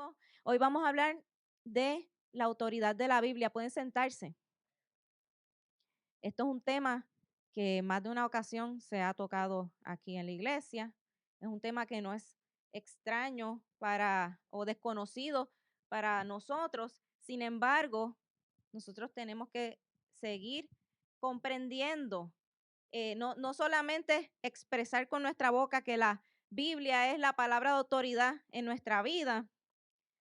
Bendiciones. Hoy vamos a hablar de la autoridad de la Biblia. Pueden sentarse. Esto es un tema que más de una ocasión se ha tocado aquí en la iglesia. Es un tema que no es extraño o desconocido para nosotros. Sin embargo, nosotros tenemos que seguir comprendiendo, no solamente expresar con nuestra boca que la Biblia es la palabra de autoridad en nuestra vida,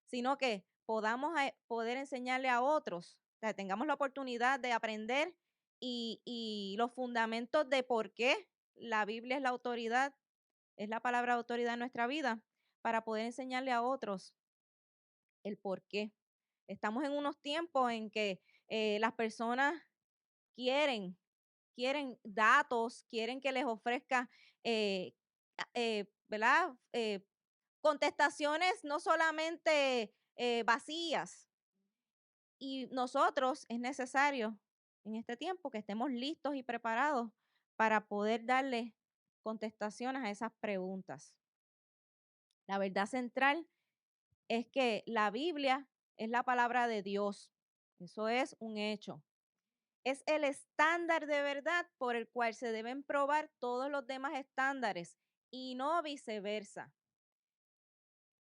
sino que podamos poder enseñarle a otros, o sea, tengamos la oportunidad de aprender y los fundamentos de por qué la Biblia es la autoridad, es la palabra de autoridad en nuestra vida, para poder enseñarle a otros el por qué. Estamos en unos tiempos en que las personas quieren, quieren datos, quieren que les ofrezca, ¿verdad? Contestaciones no solamente vacías. Y nosotros es necesario en este tiempo que estemos listos y preparados para poder darle contestaciones a esas preguntas. La verdad central es que la Biblia es la palabra de Dios. Eso es un hecho. Es el estándar de verdad por el cual se deben probar todos los demás estándares y no viceversa.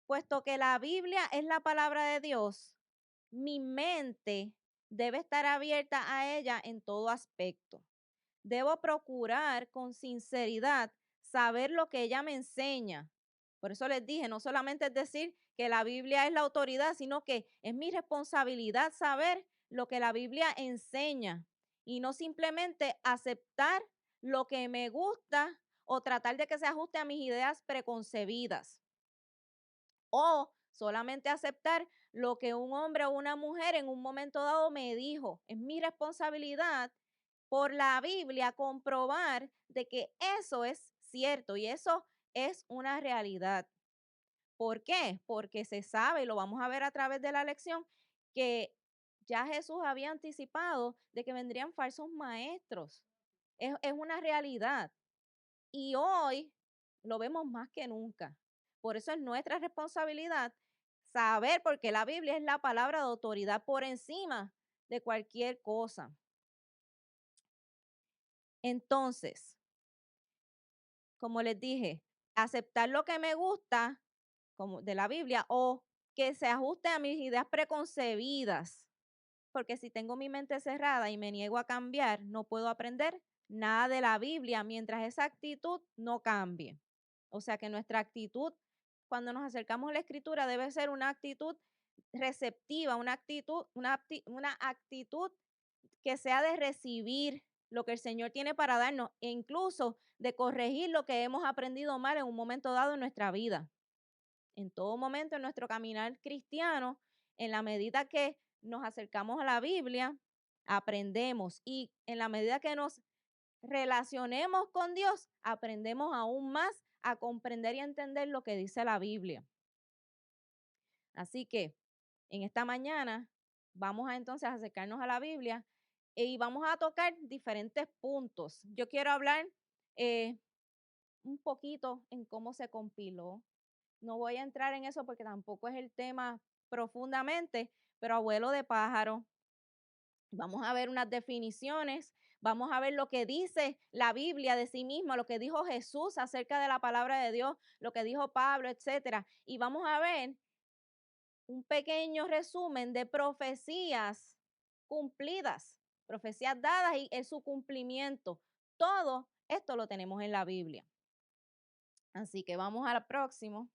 Puesto que la Biblia es la palabra de Dios, mi mente debe estar abierta a ella en todo aspecto. Debo procurar con sinceridad saber lo que ella me enseña. Por eso les dije, no solamente es decir que la Biblia es la autoridad, sino que es mi responsabilidad saber lo que la Biblia enseña y no simplemente aceptar lo que me gusta o tratar de que se ajuste a mis ideas preconcebidas o solamente aceptar lo que un hombre o una mujer en un momento dado me dijo. Es mi responsabilidad por la Biblia comprobar de que eso es cierto y eso es una realidad. ¿Por qué? Porque se sabe, y lo vamos a ver a través de la lección, que ya Jesús había anticipado de que vendrían falsos maestros. Es una realidad. Y hoy lo vemos más que nunca. Por eso es nuestra responsabilidad saber, porque la Biblia es la palabra de autoridad por encima de cualquier cosa. Entonces, como les dije, aceptar lo que me gusta como de la Biblia o que se ajuste a mis ideas preconcebidas, porque si tengo mi mente cerrada y me niego a cambiar, no puedo aprender nada de la Biblia mientras esa actitud no cambie. O sea que nuestra actitud cuando nos acercamos a la escritura debe ser una actitud receptiva, una actitud que sea de recibir lo que el Señor tiene para darnos e incluso de corregir lo que hemos aprendido mal en un momento dado en nuestra vida. En todo momento en nuestro caminar cristiano, en la medida que nos acercamos a la Biblia, aprendemos y en la medida que nos relacionemos con Dios, aprendemos aún más a comprender y entender lo que dice la Biblia. Así que en esta mañana vamos a entonces acercarnos a la Biblia y vamos a tocar diferentes puntos. Yo quiero hablar un poquito en cómo se compiló. No voy a entrar en eso porque tampoco es el tema profundamente, pero abuelo de pájaro. Vamos a ver unas definiciones, vamos a ver lo que dice la Biblia de sí misma, lo que dijo Jesús acerca de la palabra de Dios, lo que dijo Pablo, etcétera. Y vamos a ver un pequeño resumen de profecías cumplidas, profecías dadas y en su cumplimiento. Todo esto lo tenemos en la Biblia. Así que vamos al próximo.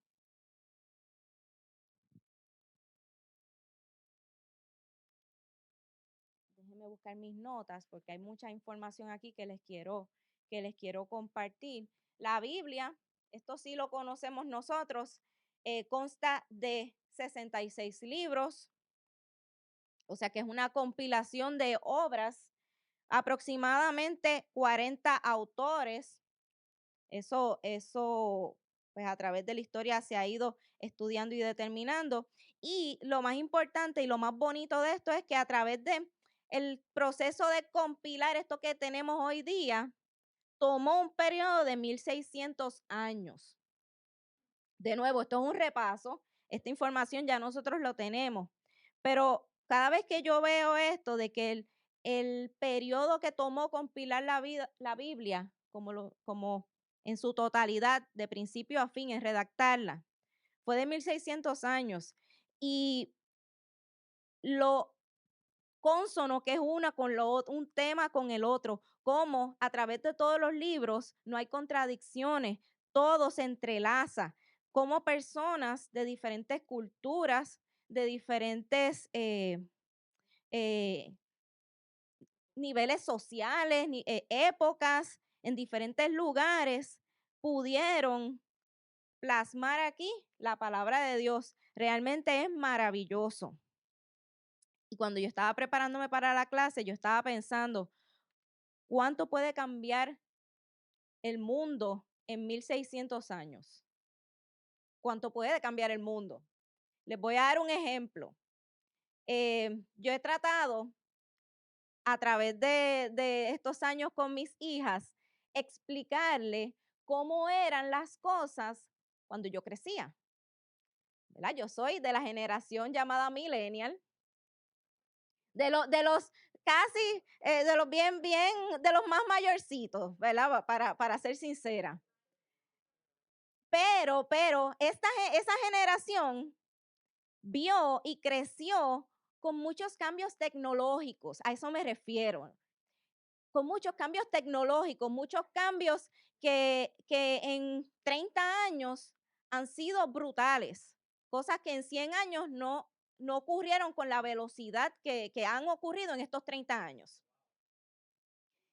Déjenme buscar mis notas porque hay mucha información aquí que les quiero compartir. La Biblia, esto sí lo conocemos nosotros, consta de 66 libros, o sea que es una compilación de obras, aproximadamente 40 autores. Eso, pues a través de la historia se ha ido estudiando y determinando. Y lo más importante y lo más bonito de esto es que a través de el proceso de compilar esto que tenemos hoy día, tomó un periodo de 1600 años. De nuevo, esto es un repaso. esta información ya nosotros lo tenemos. Pero cada vez que yo veo esto de que el periodo que tomó compilar la Biblia, como en su totalidad, de principio a fin, en redactarla, fue de 1600 años. Y lo cónsono que es un tema con el otro, como a través de todos los libros no hay contradicciones, todo se entrelaza, como personas de diferentes culturas, de diferentes eh, niveles sociales, épocas, en diferentes lugares, pudieron plasmar aquí la palabra de Dios. Realmente es maravilloso. Y cuando yo estaba preparándome para la clase, yo estaba pensando, ¿cuánto puede cambiar el mundo en 1600 años? ¿Cuánto puede cambiar el mundo? Les voy a dar un ejemplo. Yo he tratado a través de estos años con mis hijas explicarle cómo eran las cosas cuando yo crecía. ¿Verdad? Yo soy de la generación llamada millennial, de los casi, de los bien, de los más mayorcitos, ¿verdad? Para ser sincera. Pero esa generación vio y creció con muchos cambios tecnológicos, a eso me refiero, con muchos cambios tecnológicos, muchos cambios que en 30 años han sido brutales, cosas que en 100 años no ocurrieron con la velocidad que han ocurrido en estos 30 años.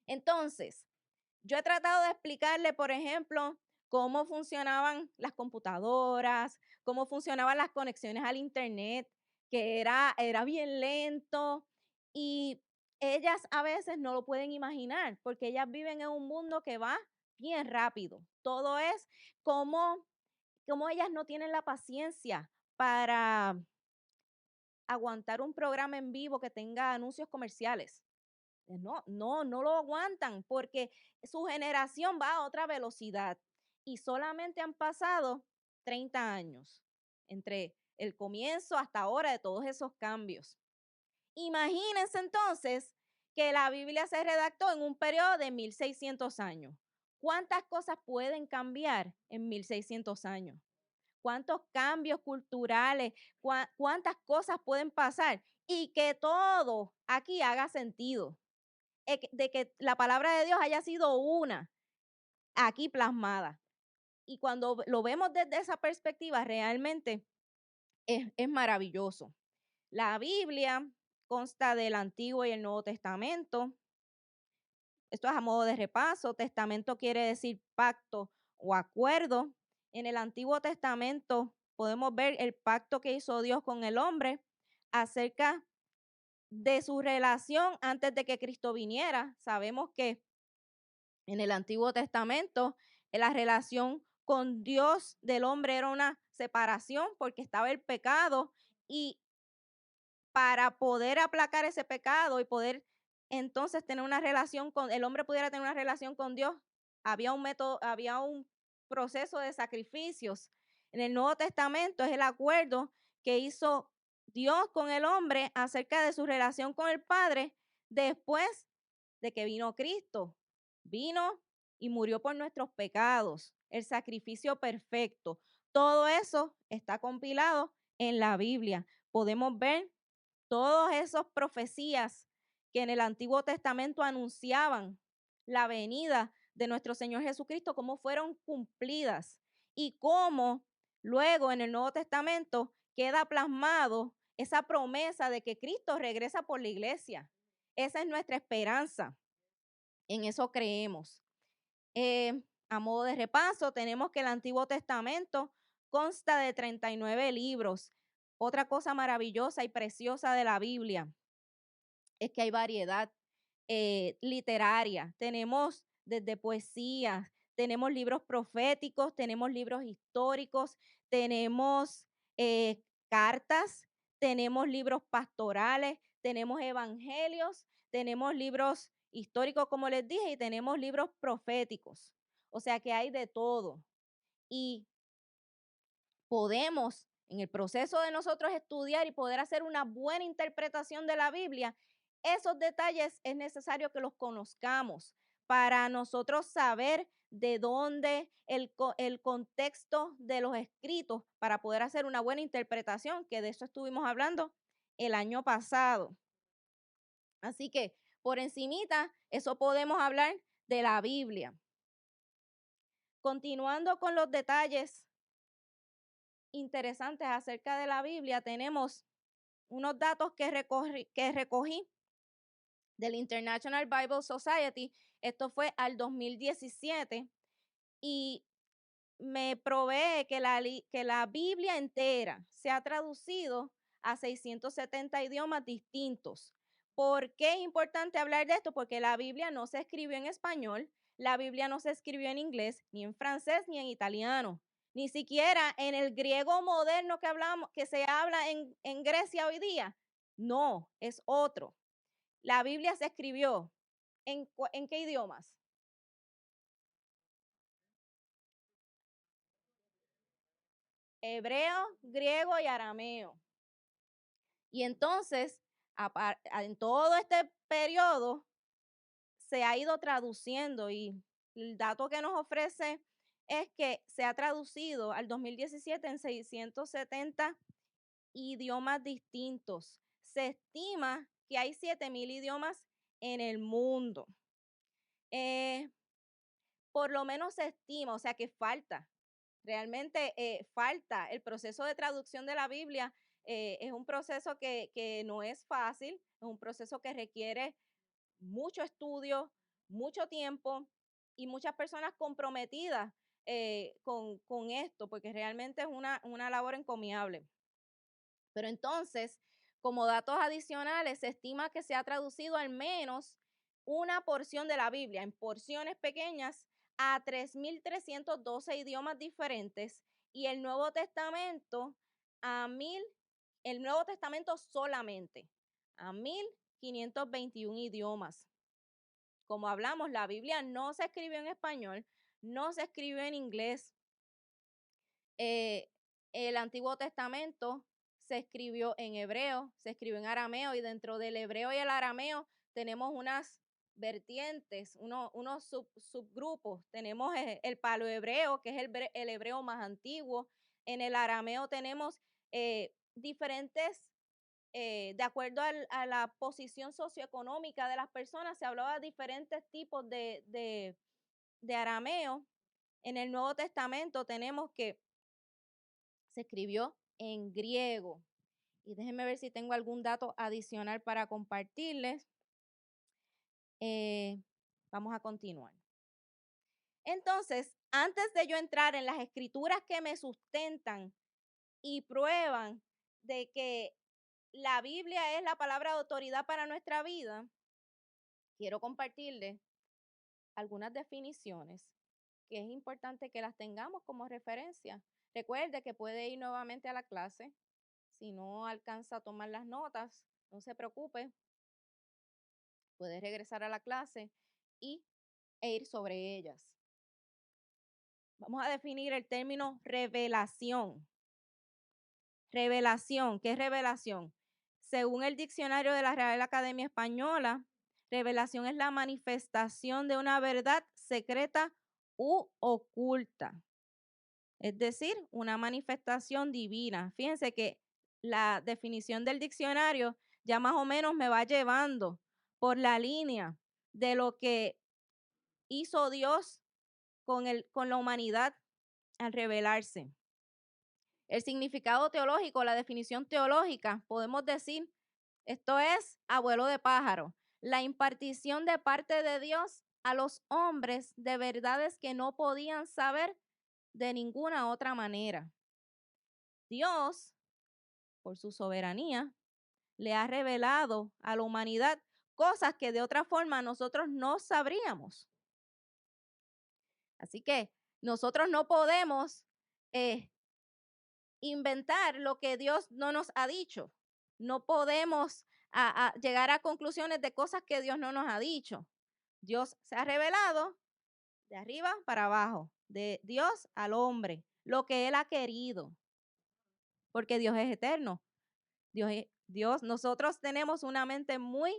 Entonces, yo he tratado de explicarle, por ejemplo, cómo funcionaban las computadoras, cómo funcionaban las conexiones al internet, que era bien lento y ellas a veces no lo pueden imaginar porque ellas viven en un mundo que va bien rápido. Todo es como ellas no tienen la paciencia para aguantar un programa en vivo que tenga anuncios comerciales. No lo aguantan porque su generación va a otra velocidad y solamente han pasado 30 años entre el comienzo hasta ahora de todos esos cambios. Imagínense entonces que la Biblia se redactó en un periodo de 1600 años. ¿Cuántas cosas pueden cambiar en 1600 años? ¿Cuántos cambios culturales? ¿Cuántas cosas pueden pasar? Y que todo aquí haga sentido de que la palabra de Dios haya sido una aquí plasmada. Y cuando lo vemos desde esa perspectiva, realmente es maravilloso. La Biblia consta del Antiguo y el Nuevo Testamento. Esto es a modo de repaso. Testamento quiere decir pacto o acuerdo. En el Antiguo Testamento podemos ver el pacto que hizo Dios con el hombre acerca de su relación antes de que Cristo viniera. Sabemos que en el Antiguo Testamento, la relación con Dios del hombre era una separación porque estaba el pecado y para poder aplacar ese pecado y poder entonces tener una relación con, el hombre pudiera tener una relación con Dios, había un método, había un proceso de sacrificios. En el Nuevo Testamento es el acuerdo que hizo Dios con el hombre acerca de su relación con el Padre después de que vino Cristo. Vino y murió por nuestros pecados, el sacrificio perfecto. Todo eso está compilado en la Biblia. Podemos ver todas esas profecías que en el Antiguo Testamento anunciaban la venida de nuestro Señor Jesucristo, cómo fueron cumplidas y cómo luego en el Nuevo Testamento queda plasmado esa promesa de que Cristo regresa por la iglesia. Esa es nuestra esperanza. En eso creemos. A modo de repaso, tenemos que el Antiguo Testamento consta de 39 libros. Otra cosa maravillosa y preciosa de la Biblia es que hay variedad literaria. Tenemos desde poesía, tenemos libros proféticos, tenemos libros históricos, tenemos cartas, tenemos libros pastorales, tenemos evangelios, tenemos libros históricos, como les dije, y tenemos libros proféticos. O sea que hay de todo. Y podemos en el proceso de nosotros estudiar y poder hacer una buena interpretación de la Biblia, esos detalles es necesario que los conozcamos para nosotros saber de dónde el contexto de los escritos para poder hacer una buena interpretación, que de eso estuvimos hablando el año pasado. Así que por encimita, eso podemos hablar de la Biblia. Continuando con los detalles interesantes acerca de la Biblia, tenemos unos datos que recogí del International Bible Society. Esto fue al 2017 y me provee que la Biblia entera se ha traducido a 670 idiomas distintos. ¿Por qué es importante hablar de esto? Porque la Biblia no se escribió en español, la Biblia no se escribió en inglés, ni en francés, ni en italiano, ni siquiera en el griego moderno que se habla en Grecia hoy día. No, es otro. La Biblia se escribió ¿en qué idiomas? Hebreo, griego y arameo. Y entonces, en todo este periodo, se ha ido traduciendo y el dato que nos ofrece es que se ha traducido al 2017 en 670 idiomas distintos. Se estima que hay 7,000 idiomas en el mundo. Por lo menos se estima, o sea que falta. Realmente falta. El proceso de traducción de la Biblia es un proceso que no es fácil, es un proceso que requiere mucho estudio, mucho tiempo y muchas personas comprometidas con esto, porque realmente es una labor encomiable. Pero entonces, como datos adicionales, se estima que se ha traducido al menos una porción de la Biblia en porciones pequeñas a 3,312 idiomas diferentes y el Nuevo Testamento a 1,000, el Nuevo Testamento solamente a 1,521 idiomas. Como hablamos, la Biblia no se escribió en español, no se escribió en inglés. El Antiguo Testamento se escribió en hebreo, se escribió en arameo y dentro del hebreo y el arameo tenemos unas vertientes, unos subgrupos. Tenemos el palohebreo, que es el hebreo más antiguo. En el arameo tenemos diferentes, de acuerdo a la posición socioeconómica de las personas, se hablaba de diferentes tipos de arameo. En el Nuevo Testamento tenemos que se escribió en griego. Y déjenme ver si tengo algún dato adicional para compartirles. Vamos a continuar. Entonces, antes de yo entrar en las escrituras que me sustentan y prueban de que la Biblia es la palabra de autoridad para nuestra vida, quiero compartirles algunas definiciones que es importante que las tengamos como referencia. Recuerde que puede ir nuevamente a la clase. Si no alcanza a tomar las notas, no se preocupe. Puede regresar a la clase e ir sobre ellas. Vamos a definir el término revelación. Revelación, ¿qué es revelación? Según el diccionario de la Real Academia Española, revelación es la manifestación de una verdad secreta u oculta. Es decir, una manifestación divina. Fíjense que la definición del diccionario ya más o menos me va llevando por la línea de lo que hizo Dios con la humanidad al revelarse. El significado teológico, la definición teológica, podemos decir, esto es abuelo de pájaro, la impartición de parte de Dios a los hombres de verdades que no podían saber de ninguna otra manera. Dios, por su soberanía, le ha revelado a la humanidad cosas que de otra forma nosotros no sabríamos. Así que nosotros no podemos inventar lo que Dios no nos ha dicho. No podemos llegar a conclusiones de cosas que Dios no nos ha dicho. Dios se ha revelado de arriba para abajo, de Dios al hombre, lo que Él ha querido. porque Dios es eterno. Dios, nosotros tenemos una mente muy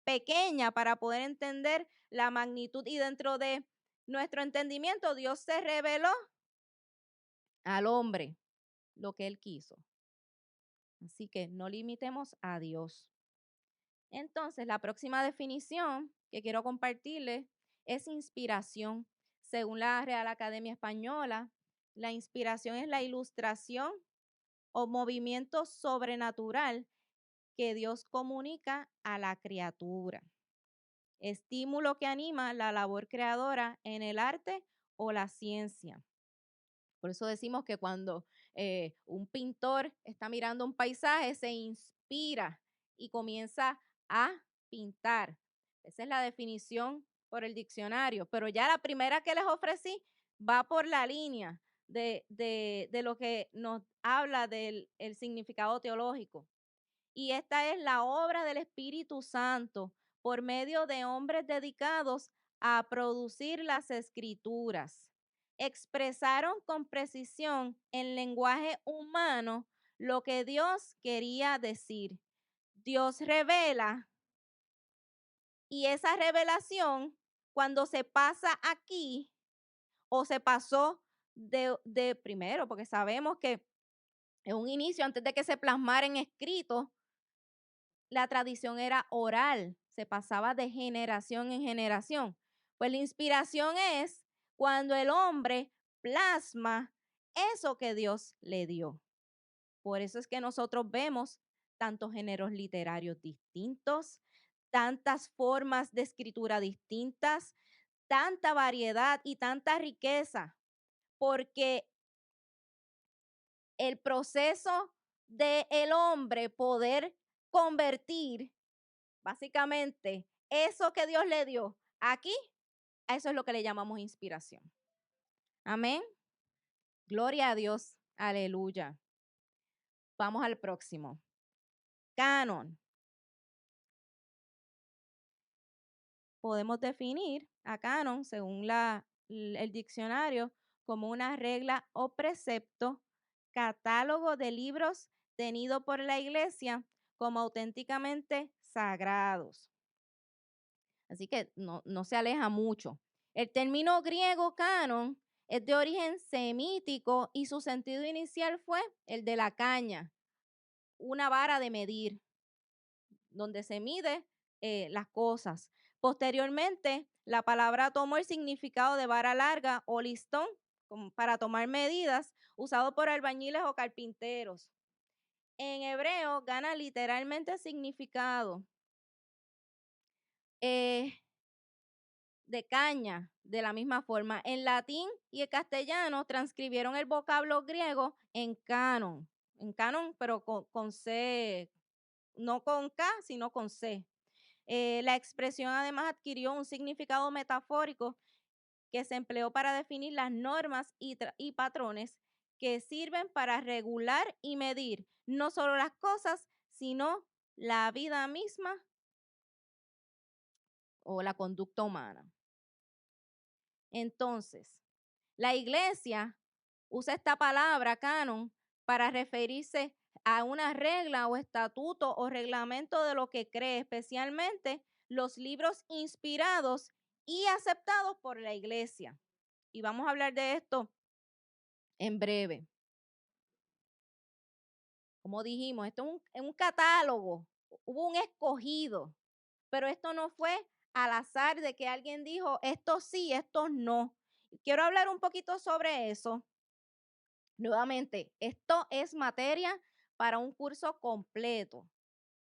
pequeña para poder entender la magnitud y dentro de nuestro entendimiento Dios se reveló al hombre lo que él quiso. Así que no limitemos a Dios. Entonces, la próxima definición que quiero compartirles es inspiración. Según la Real Academia Española, la inspiración es la ilustración o movimiento sobrenatural que Dios comunica a la criatura. Estímulo que anima la labor creadora en el arte o la ciencia. Por eso decimos que cuando un pintor está mirando un paisaje, se inspira y comienza a pintar. Esa es la definición por el diccionario. Pero ya la primera que les ofrecí va por la línea de lo que nos habla del el significado teológico. Y esta es la obra del Espíritu Santo por medio de hombres dedicados a producir las escrituras. Expresaron con precisión en lenguaje humano lo que Dios quería decir. Dios revela y esa revelación, cuando se pasa aquí o se pasó de primero, porque sabemos que en un inicio, antes de que se plasmara en escrito, la tradición era oral, se pasaba de generación en generación. Pues la inspiración es cuando el hombre plasma eso que Dios le dio. Por eso es que nosotros vemos tantos géneros literarios distintos, tantas formas de escritura distintas, tanta variedad y tanta riqueza, porque el proceso de el hombre poder convertir básicamente eso que Dios le dio aquí, a eso es lo que le llamamos inspiración. Amén. Gloria a Dios. Aleluya. Vamos al próximo. Canon. Podemos definir a canon, según el diccionario, como una regla o precepto, catálogo de libros tenido por la iglesia como auténticamente sagrados. Así que no se aleja mucho. El término griego canon es de origen semítico y su sentido inicial fue el de la caña, una vara de medir, donde se mide las cosas. Posteriormente, la palabra tomó el significado de vara larga o listón para tomar medidas, usado por albañiles o carpinteros. En hebreo gana literalmente significado de caña, de la misma forma. En latín y en castellano transcribieron el vocablo griego en canon, pero con C, no con K, sino con C. La expresión además adquirió un significado metafórico que se empleó para definir las normas y patrones que sirven para regular y medir no solo las cosas, sino la vida misma o la conducta humana. Entonces, la iglesia usa esta palabra canon para referirse a una regla o estatuto o reglamento de lo que cree, especialmente los libros inspirados y aceptados por la iglesia. Y vamos a hablar de esto en breve. Como dijimos, esto es un catálogo, hubo un escogido, pero esto no fue al azar de que alguien dijo, esto sí, esto no. Quiero hablar un poquito sobre eso. Nuevamente, esto es materia para un curso completo.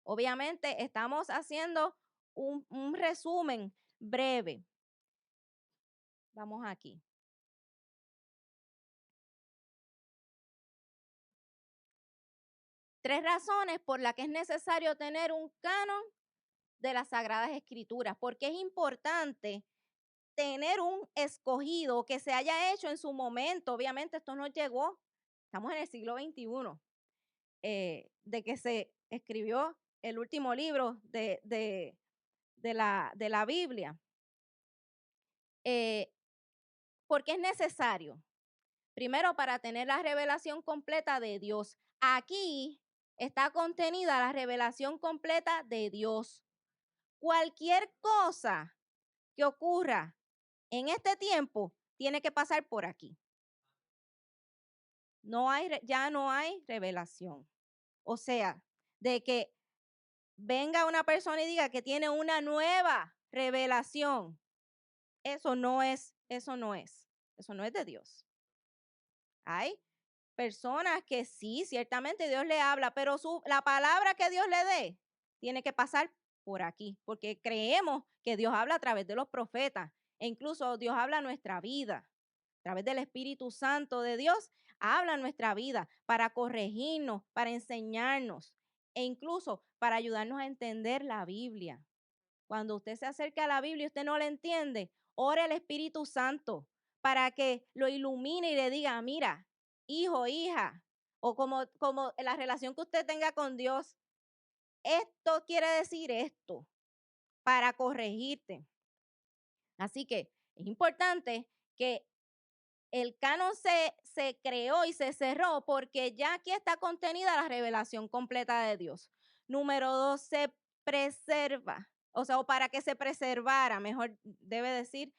Obviamente, estamos haciendo un resumen breve. Vamos aquí. Tres razones por las que es necesario tener un canon de las Sagradas Escrituras, porque es importante tener un escogido que se haya hecho en su momento. Obviamente esto no llegó, estamos en el siglo XXI, de que se escribió el último libro de la Biblia. ¿Por qué es necesario? Primero, para tener la revelación completa de Dios. Aquí está contenida la revelación completa de Dios. Cualquier cosa que ocurra en este tiempo tiene que pasar por aquí. Ya no hay revelación. O sea, de que venga una persona y diga que tiene una nueva revelación. Eso no es de Dios. Hay personas que sí, ciertamente Dios le habla, pero la palabra que Dios le dé tiene que pasar por aquí, porque creemos que Dios habla a través de los profetas, e incluso Dios habla a nuestra vida, a través del Espíritu Santo de Dios, habla a nuestra vida para corregirnos, para enseñarnos, e incluso para ayudarnos a entender la Biblia. Cuando usted se acerca a la Biblia y usted no la entiende, ore al Espíritu Santo para que lo ilumine y le diga, mira, hijo, hija, o como la relación que usted tenga con Dios, esto quiere decir esto, para corregirte. Así que es importante que el canon se creó y se cerró porque ya aquí está contenida la revelación completa de Dios. Número 2, se preserva, o para que se preservara, mejor debe decir,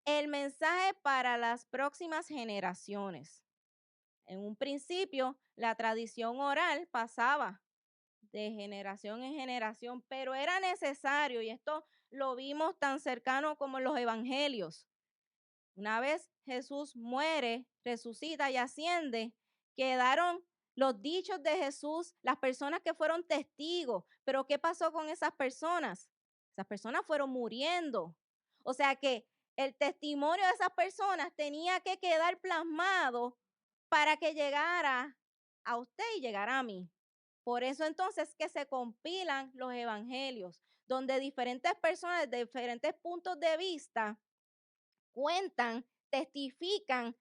el mensaje para las próximas generaciones. En un principio, la tradición oral pasaba de generación en generación, pero era necesario, y esto lo vimos tan cercano como en los evangelios. Una vez Jesús muere, resucita y asciende, quedaron los dichos de Jesús, las personas que fueron testigos. Pero ¿qué pasó con esas personas? Esas personas fueron muriendo. O sea que el testimonio de esas personas tenía que quedar plasmado para que llegara a usted y llegara a mí. Por eso entonces que se compilan los evangelios, donde diferentes personas de diferentes puntos de vista cuentan, testifican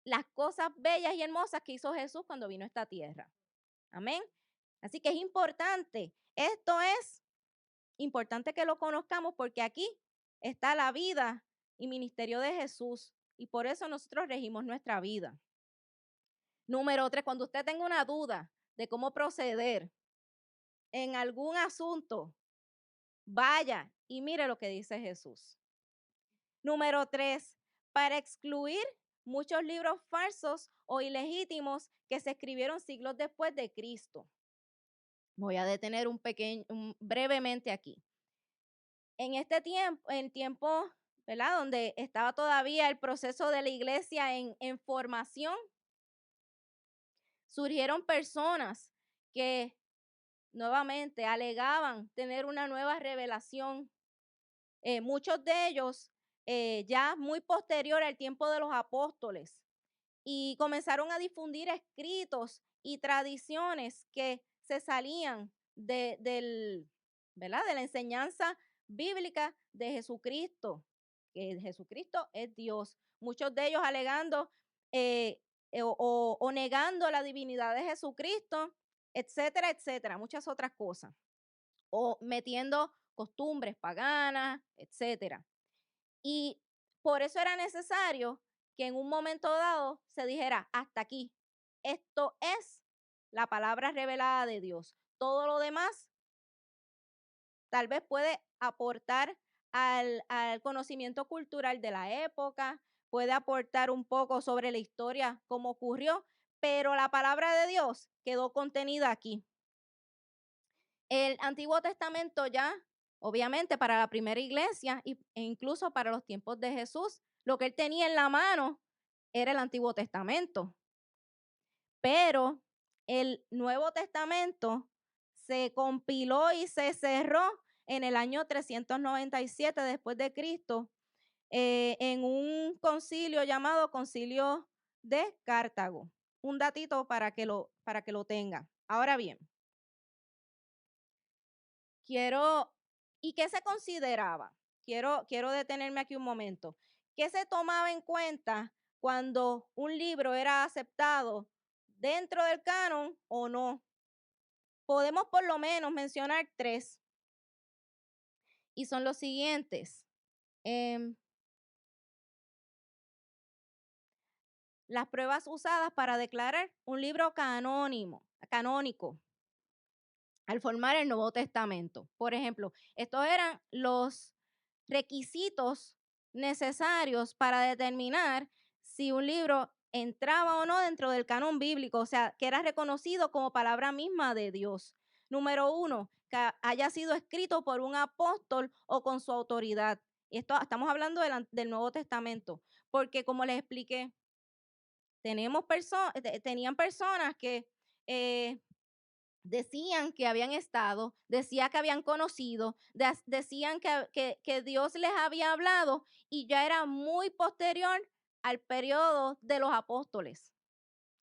las cosas bellas y hermosas que hizo Jesús cuando vino a esta tierra. Amén. Así que es importante. Esto es importante que lo conozcamos porque aquí está la vida y ministerio de Jesús y por eso nosotros regimos nuestra vida. Número 3, cuando usted tenga una duda de cómo proceder en algún asunto, vaya y mire lo que dice Jesús. Número 3, para excluir muchos libros falsos o ilegítimos que se escribieron siglos después de Cristo. Voy a detener brevemente aquí. En este tiempo, ¿verdad? Donde estaba todavía el proceso de la iglesia en formación, surgieron personas que nuevamente alegaban tener una nueva revelación. Muchos de ellos ya muy posterior al tiempo de los apóstoles y comenzaron a difundir escritos y tradiciones que se salían ¿verdad? De la enseñanza bíblica de Jesucristo, que Jesucristo es Dios. Muchos de ellos alegando o negando la divinidad de Jesucristo, etcétera, etcétera, muchas otras cosas. O metiendo costumbres paganas, etcétera. Y por eso era necesario que en un momento dado se dijera, hasta aquí, esto es la palabra revelada de Dios. Todo lo demás tal vez puede aportar al conocimiento cultural de la época, puede aportar un poco sobre la historia, cómo ocurrió, pero la palabra de Dios quedó contenida aquí. El Antiguo Testamento ya, obviamente, para la primera iglesia e incluso para los tiempos de Jesús, lo que él tenía en la mano era el Antiguo Testamento. Pero el Nuevo Testamento se compiló y se cerró en el año 397 después de Cristo en un concilio llamado Concilio de Cartago. Un datito para que lo tenga. Ahora bien, ¿y qué se consideraba? Quiero detenerme aquí un momento. ¿Qué se tomaba en cuenta cuando un libro era aceptado dentro del canon o no? Podemos por lo menos mencionar 3. Y son los siguientes. las pruebas usadas para declarar un libro canónico al formar el Nuevo Testamento. Por ejemplo, estos eran los requisitos necesarios para determinar si un libro entraba o no dentro del canon bíblico, o sea, que era reconocido como palabra misma de Dios. Número uno, que haya sido escrito por un apóstol o con su autoridad. Esto estamos hablando del Nuevo Testamento, porque como les expliqué, tenían personas que eh, decían que habían estado, decían que habían conocido, decían que Dios les había hablado y ya era muy posterior al periodo de los apóstoles.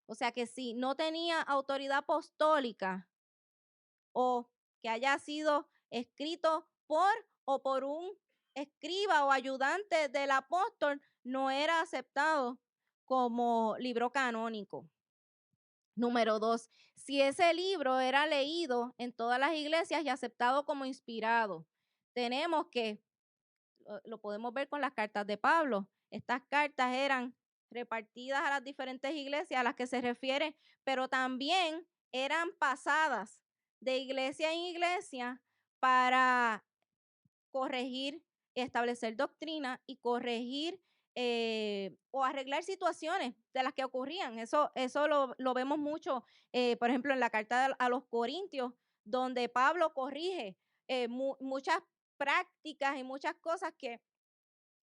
O sea que si no tenía autoridad apostólica o que haya sido escrito por un escriba o ayudante del apóstol, no era aceptado como libro canónico. Número 2, si ese libro era leído en todas las iglesias y aceptado como inspirado, tenemos que, lo podemos ver con las cartas de Pablo. Estas cartas eran repartidas a las diferentes iglesias a las que se refiere, pero también eran pasadas de iglesia en iglesia para corregir, establecer doctrina y corregir o arreglar situaciones de las que ocurrían. Eso lo vemos mucho, por ejemplo, en la carta a los Corintios, donde Pablo corrige muchas prácticas y muchas cosas que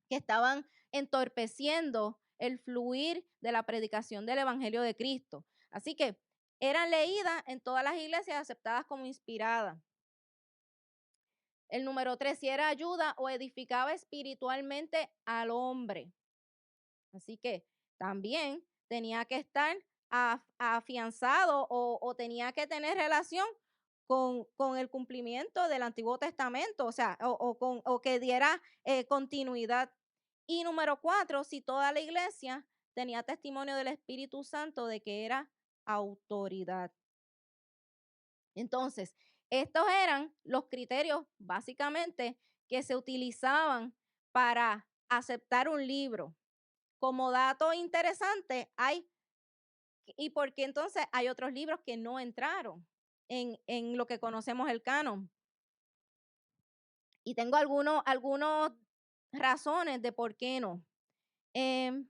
estaban entorpeciendo el fluir de la predicación del Evangelio de Cristo. Así que eran leídas en todas las iglesias, aceptadas como inspiradas. El número 3, si era ayuda o edificaba espiritualmente al hombre. Así que también tenía que estar afianzado o tenía que tener relación con el cumplimiento del Antiguo Testamento, o sea, o que diera continuidad. Y número 4, si toda la iglesia tenía testimonio del Espíritu Santo de que era autoridad. Entonces, estos eran los criterios básicamente que se utilizaban para aceptar un libro. Como dato interesante, ¿y por qué entonces hay otros libros que no entraron en lo que conocemos el canon? Y tengo algunos razones de por qué no. Em,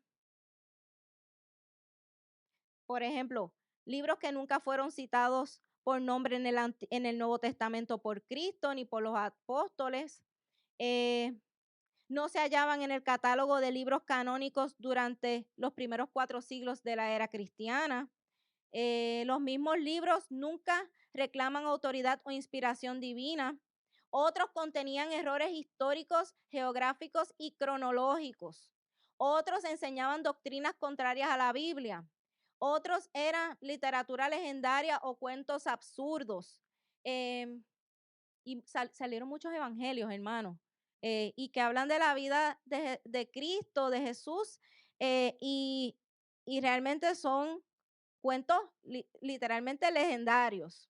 por ejemplo, libros que nunca fueron citados por nombre en el Nuevo Testamento por Cristo ni por los apóstoles. No se hallaban en el catálogo de libros canónicos durante los primeros 4 siglos de la era cristiana. Los mismos libros nunca reclaman autoridad o inspiración divina. Otros contenían errores históricos, geográficos y cronológicos. Otros enseñaban doctrinas contrarias a la Biblia. Otros eran literatura legendaria o cuentos absurdos. Em, y salieron muchos evangelios, hermanos, y que hablan de la vida de Cristo, de Jesús, y realmente son cuentos literalmente legendarios,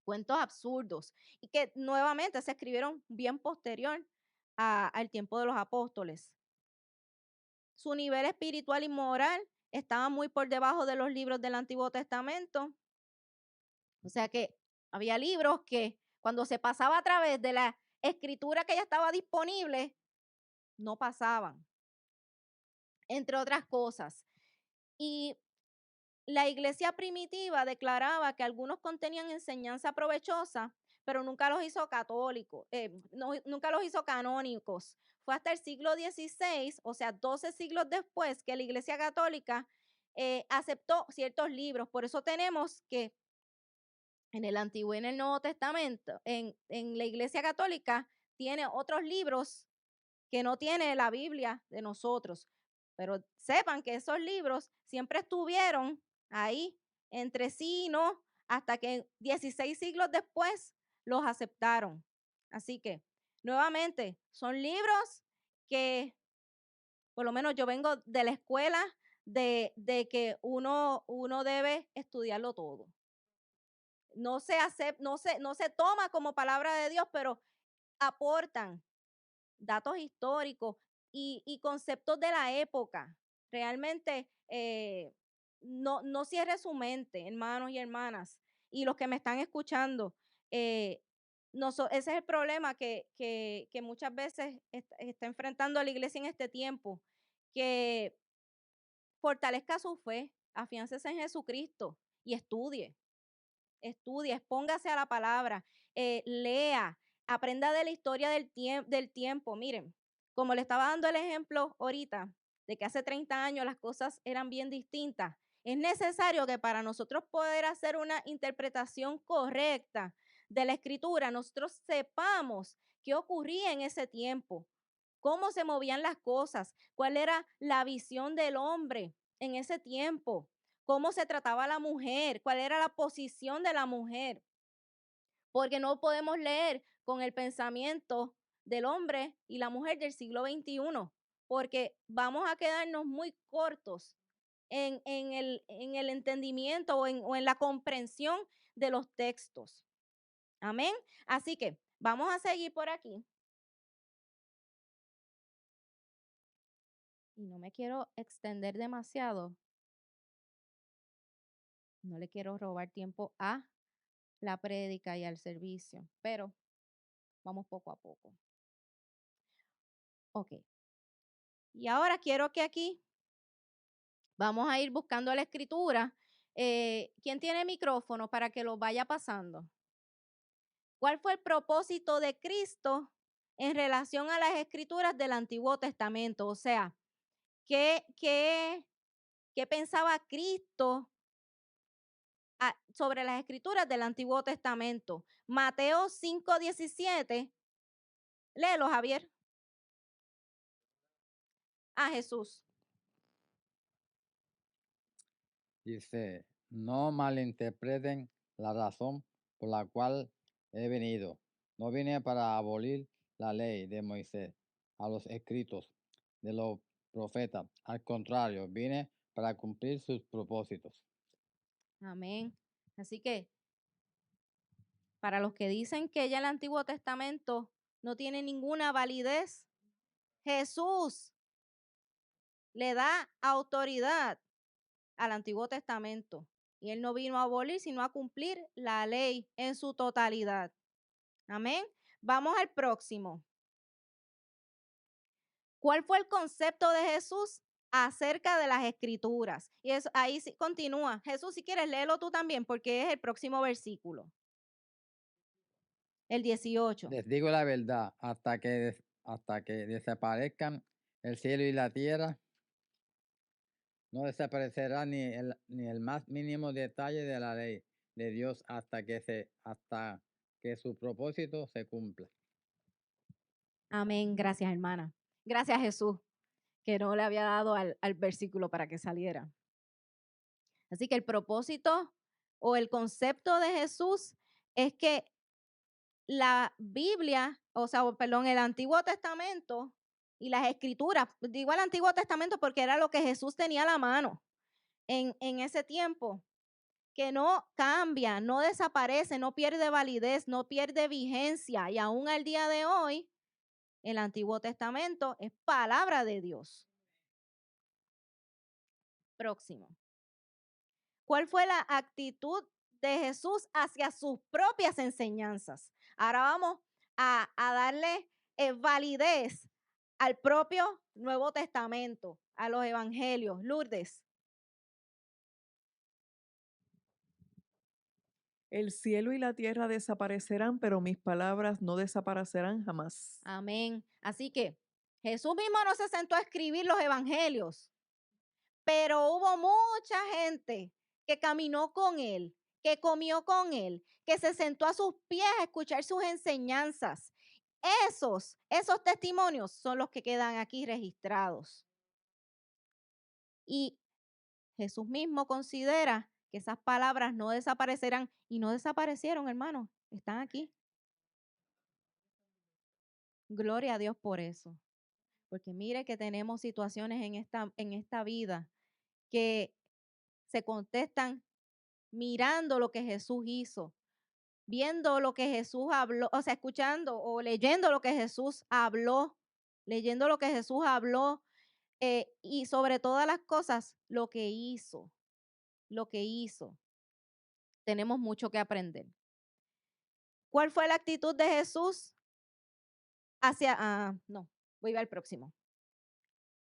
cuentos absurdos, y que nuevamente se escribieron bien posterior al tiempo de los apóstoles. Su nivel espiritual y moral estaba muy por debajo de los libros del Antiguo Testamento. O sea que había libros que cuando se pasaba a través de la escritura que ya estaba disponible, no pasaban, entre otras cosas. Y la iglesia primitiva declaraba que algunos contenían enseñanza provechosa, pero nunca los hizo católicos, nunca los hizo canónicos. Fue hasta el siglo XVI, o sea, 12 siglos después, que la iglesia católica aceptó ciertos libros. Por eso tenemos que en el Antiguo y en el Nuevo Testamento, en la Iglesia Católica, tiene otros libros que no tiene la Biblia de nosotros. Pero sepan que esos libros siempre estuvieron ahí entre sí y no, hasta que 16 siglos después los aceptaron. Así que, nuevamente, son libros que, por lo menos yo vengo de la escuela de que uno debe estudiarlo todo. No se toma como palabra de Dios, pero aportan datos históricos y conceptos de la época. Realmente no cierre su mente, hermanos y hermanas, y los que me están escuchando. eh, Ese es el problema que muchas veces está enfrentando a la iglesia en este tiempo, que fortalezca su fe, afiáncese en Jesucristo y estudie, expóngase a la palabra, lea, aprenda de la historia del tiempo. Miren, como le estaba dando el ejemplo ahorita, de que hace 30 años las cosas eran bien distintas, es necesario que para nosotros poder hacer una interpretación correcta de la escritura, nosotros sepamos qué ocurría en ese tiempo, cómo se movían las cosas, cuál era la visión del hombre en ese tiempo, cómo se trataba a la mujer, cuál era la posición de la mujer, porque no podemos leer con el pensamiento del hombre y la mujer del siglo XXI, porque vamos a quedarnos muy cortos en el entendimiento o en la comprensión de los textos. Amén. Así que vamos a seguir por aquí. Y no me quiero extender demasiado. No le quiero robar tiempo a la prédica y al servicio, pero vamos poco a poco. Ok. Y ahora quiero que aquí vamos a ir buscando la escritura. ¿Quién tiene micrófono para que lo vaya pasando? ¿Cuál fue el propósito de Cristo en relación a las escrituras del Antiguo Testamento? O sea, ¿qué pensaba Cristo sobre las escrituras del Antiguo Testamento? Mateo 5:17. Léelo, Javier. A Jesús. Dice, no malinterpreten la razón por la cual he venido. No vine para abolir la ley de Moisés, a los escritos de los profetas. Al contrario, vine para cumplir sus propósitos. Amén. Así que, para los que dicen que ya el Antiguo Testamento no tiene ninguna validez, Jesús le da autoridad al Antiguo Testamento. Y él no vino a abolir, sino a cumplir la ley en su totalidad. Amén. Vamos al próximo. ¿Cuál fue el concepto de Jesús acerca de las escrituras? Y eso, ahí sí, continúa. Jesús, si quieres, léelo tú también, porque es el próximo versículo. El 18. Les digo la verdad, hasta que desaparezcan el cielo y la tierra, no desaparecerá ni el más mínimo detalle de la ley de Dios hasta que su propósito se cumpla. Amén. Gracias, hermana. Gracias, Jesús, que no le había dado al versículo para que saliera. Así que el propósito o el concepto de Jesús es que la Biblia, o sea, perdón, el Antiguo Testamento y las escrituras, digo el Antiguo Testamento porque era lo que Jesús tenía a la mano en ese tiempo, que no cambia, no desaparece, no pierde validez, no pierde vigencia. Y aún al día de hoy, el Antiguo Testamento es palabra de Dios. Próximo. ¿Cuál fue la actitud de Jesús hacia sus propias enseñanzas? Ahora vamos a darle validez al propio Nuevo Testamento, a los evangelios. Lourdes. El cielo y la tierra desaparecerán, pero mis palabras no desaparecerán jamás. Amén. Así que Jesús mismo no se sentó a escribir los evangelios, pero hubo mucha gente que caminó con él, que comió con él, que se sentó a sus pies a escuchar sus enseñanzas. Esos testimonios son los que quedan aquí registrados. Y Jesús mismo considera que esas palabras no desaparecerán y no desaparecieron, hermanos, están aquí. Gloria a Dios por eso. Porque mire que tenemos situaciones en esta vida que se contestan mirando lo que Jesús hizo, viendo lo que Jesús habló, o sea, escuchando o leyendo lo que Jesús habló, leyendo lo que Jesús habló, y sobre todas las cosas, lo que hizo. Tenemos mucho que aprender. ¿Cuál fue la actitud de Jesús no, voy al próximo.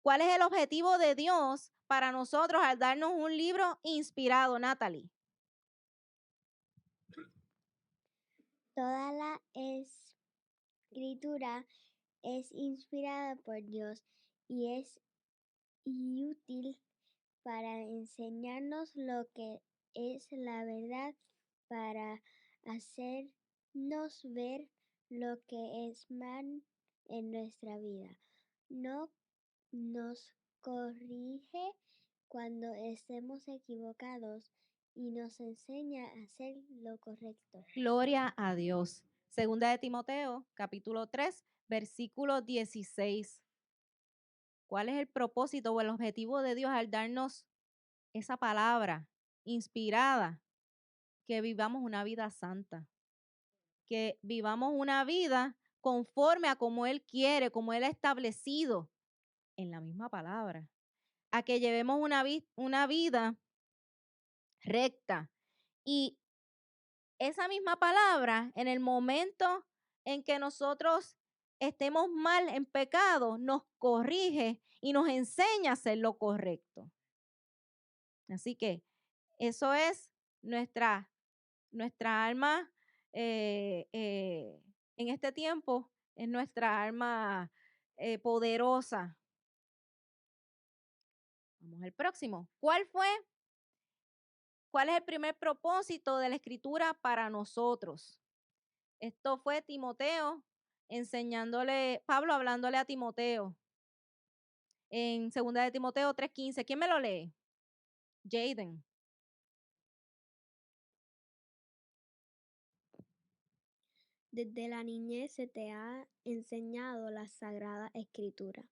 ¿Cuál es el objetivo de Dios para nosotros al darnos un libro inspirado, Natalie? Toda la escritura es inspirada por Dios y es útil para enseñarnos lo que es la verdad, para hacernos ver lo que es mal en nuestra vida. No nos corrige cuando estemos equivocados y nos enseña a hacer lo correcto. Gloria a Dios. Segunda de Timoteo, capítulo 3, versículo 16. ¿Cuál es el propósito o el objetivo de Dios al darnos esa palabra inspirada? Que vivamos una vida santa, que vivamos una vida conforme a como Él quiere, como Él ha establecido en la misma palabra, a que llevemos una vida recta. Y esa misma palabra, en el momento en que nosotros estemos mal en pecado, nos corrige y nos enseña a hacer lo correcto. Así que eso es nuestra alma en este tiempo, es nuestra alma poderosa. Vamos al próximo. ¿Cuál es el primer propósito de la escritura para nosotros? Esto fue Timoteo Pablo hablándole a Timoteo en 2 de Timoteo 3:15. ¿Quién me lo lee? Jaden. Desde la niñez se te ha enseñado la Sagrada Escritura,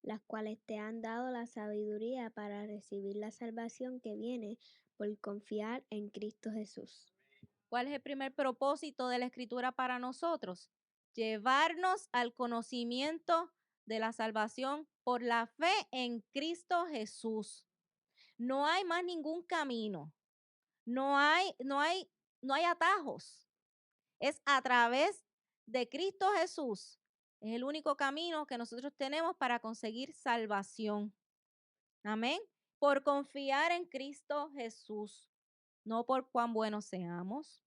las cuales te han dado la sabiduría para recibir la salvación que viene por confiar en Cristo Jesús. ¿Cuál es el primer propósito de la escritura para nosotros? Llevarnos al conocimiento de la salvación por la fe en Cristo Jesús. No hay más ningún camino. No hay atajos. Es a través de Cristo Jesús. Es el único camino que nosotros tenemos para conseguir salvación. Amén. Por confiar en Cristo Jesús. No por cuán buenos seamos,